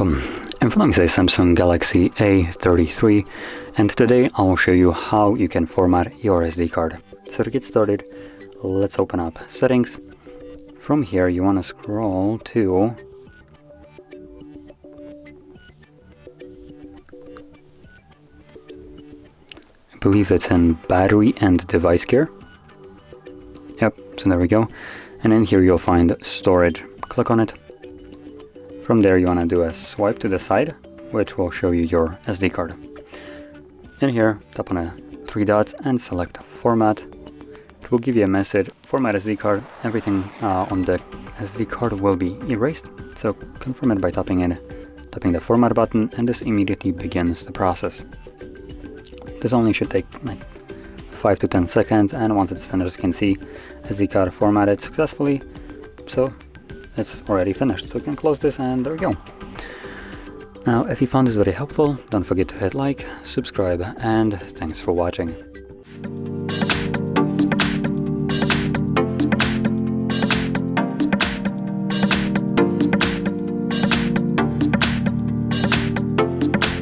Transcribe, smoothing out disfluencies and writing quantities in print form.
Welcome. In front of me is a Samsung Galaxy A33, and today I will show you how you can format your SD card. So to get started, let's open up Settings. From here you want to scroll to I believe it's in Battery and Device Care. Yep, so there we go. And in here you'll find Storage. Click on it. From there you want to do a swipe to the side, which will show you your SD card. In here, tap on the three dots and select Format. It will give you a message, Format SD card. Everything on the SD card will be erased, so confirm it by tapping the Format button, and this immediately begins the process. This only should take like 5 to 10 seconds, and once it's finished, you can see SD card formatted successfully. So it's already finished, so we can close this, and there we go. Now, if you found this very helpful, don't forget to hit like, subscribe, and thanks for watching.